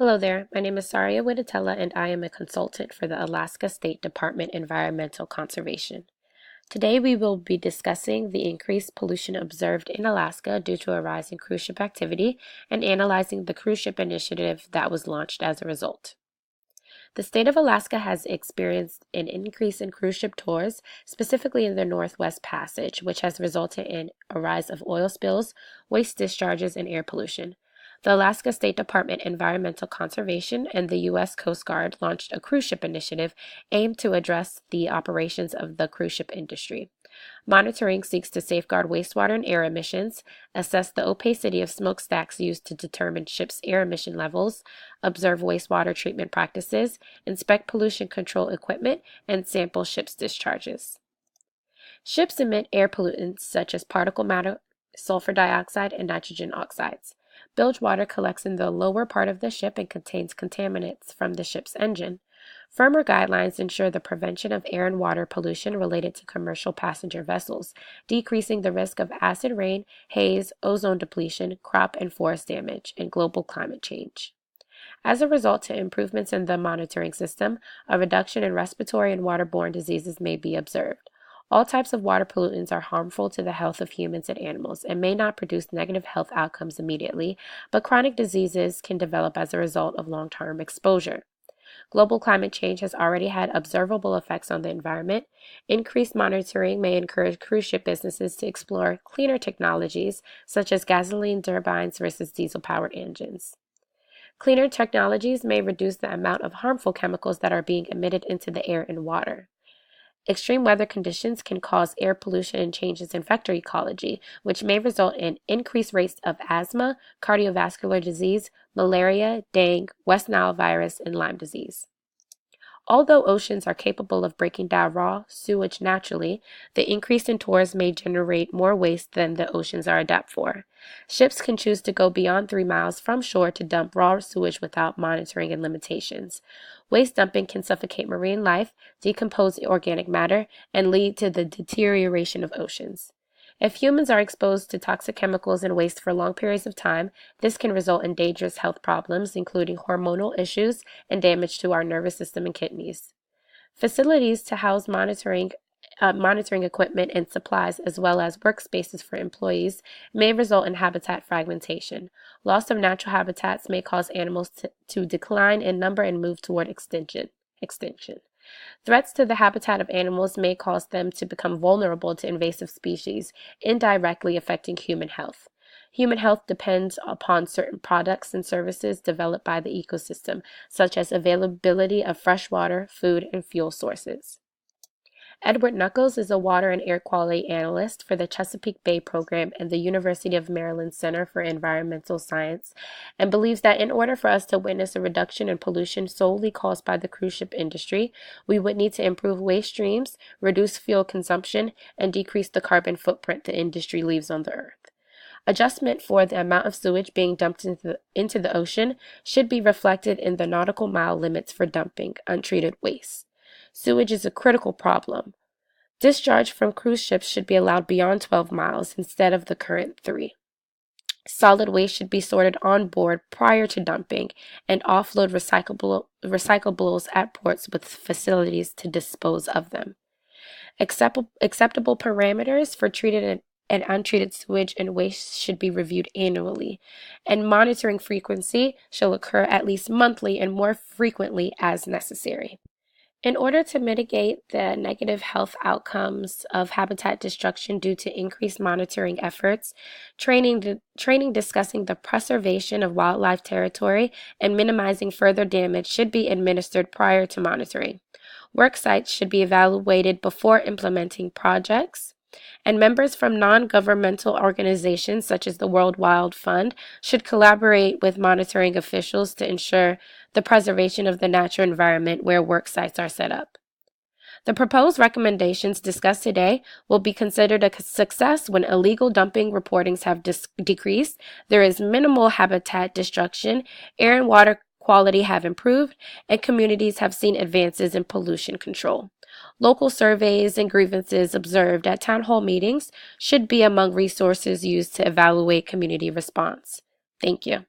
Hello there, my name is Saria Widatella and I am a consultant for the Alaska State Department Environmental Conservation. Today we will be discussing the increased pollution observed in Alaska due to a rise in cruise ship activity and analyzing the cruise ship initiative that was launched as a result. The state of Alaska has experienced an increase in cruise ship tours, specifically in the Northwest Passage, which has resulted in a rise of oil spills, waste discharges, and air pollution. The Alaska State Department Environmental Conservation and the U.S. Coast Guard launched a cruise ship initiative aimed to address the operations of the cruise ship industry. Monitoring seeks to safeguard wastewater and air emissions, assess the opacity of smokestacks used to determine ships' air emission levels, observe wastewater treatment practices, inspect pollution control equipment, and sample ships' discharges. Ships emit air pollutants such as particle matter, sulfur dioxide, and nitrogen oxides. Bilge water collects in the lower part of the ship and contains contaminants from the ship's engine. Firmer guidelines ensure the prevention of air and water pollution related to commercial passenger vessels, decreasing the risk of acid rain, haze, ozone depletion, crop and forest damage, and global climate change. As a result of improvements in the monitoring system, a reduction in respiratory and waterborne diseases may be observed. All types of water pollutants are harmful to the health of humans and animals and may not produce negative health outcomes immediately, but chronic diseases can develop as a result of long-term exposure. Global climate change has already had observable effects on the environment. Increased monitoring may encourage cruise ship businesses to explore cleaner technologies, such as gasoline turbines versus diesel-powered engines. Cleaner technologies may reduce the amount of harmful chemicals that are being emitted into the air and water. Extreme weather conditions can cause air pollution and changes in vector ecology, which may result in increased rates of asthma, cardiovascular disease, malaria, dengue, West Nile virus, and Lyme disease. Although oceans are capable of breaking down raw sewage naturally, the increase in tours may generate more waste than the oceans are adapted for. Ships can choose to go beyond 3 miles from shore to dump raw sewage without monitoring and limitations. Waste dumping can suffocate marine life, decompose organic matter, and lead to the deterioration of oceans. If humans are exposed to toxic chemicals and waste for long periods of time, this can result in dangerous health problems, including hormonal issues and damage to our nervous system and kidneys. Facilities to house monitoring equipment and supplies, as well as workspaces for employees, may result in habitat fragmentation. Loss of natural habitats may cause animals to decline in number and move toward extinction. Threats to the habitat of animals may cause them to become vulnerable to invasive species, indirectly affecting human health. Human health depends upon certain products and services developed by the ecosystem, such as availability of fresh water, food, and fuel sources. Edward Nuckols is a water and air quality analyst for the Chesapeake Bay program and the University of Maryland Center for Environmental Science, and believes that in order for us to witness a reduction in pollution solely caused by the cruise ship industry, we would need to improve waste streams, reduce fuel consumption, and decrease the carbon footprint the industry leaves on the earth. Adjustment for the amount of sewage being dumped into the ocean should be reflected in the nautical mile limits for dumping untreated waste. Sewage is a critical problem. Discharge from cruise ships should be allowed beyond 12 miles instead of the current 3. Solid waste should be sorted on board prior to dumping and offload recyclables at ports with facilities to dispose of them. Acceptable parameters for treated and untreated sewage and waste should be reviewed annually, and monitoring frequency shall occur at least monthly and more frequently as necessary. In order to mitigate the negative health outcomes of habitat destruction due to increased monitoring efforts, training discussing the preservation of wildlife territory and minimizing further damage should be administered prior to monitoring. Work sites should be evaluated before implementing projects, and members from non-governmental organizations such as the World Wild Fund should collaborate with monitoring officials to ensure the preservation of the natural environment where work sites are set up. The proposed recommendations discussed today will be considered a success when illegal dumping reportings have decreased, there is minimal habitat destruction, air and water quality have improved, and communities have seen advances in pollution control. Local surveys and grievances observed at town hall meetings should be among resources used to evaluate community response. Thank you.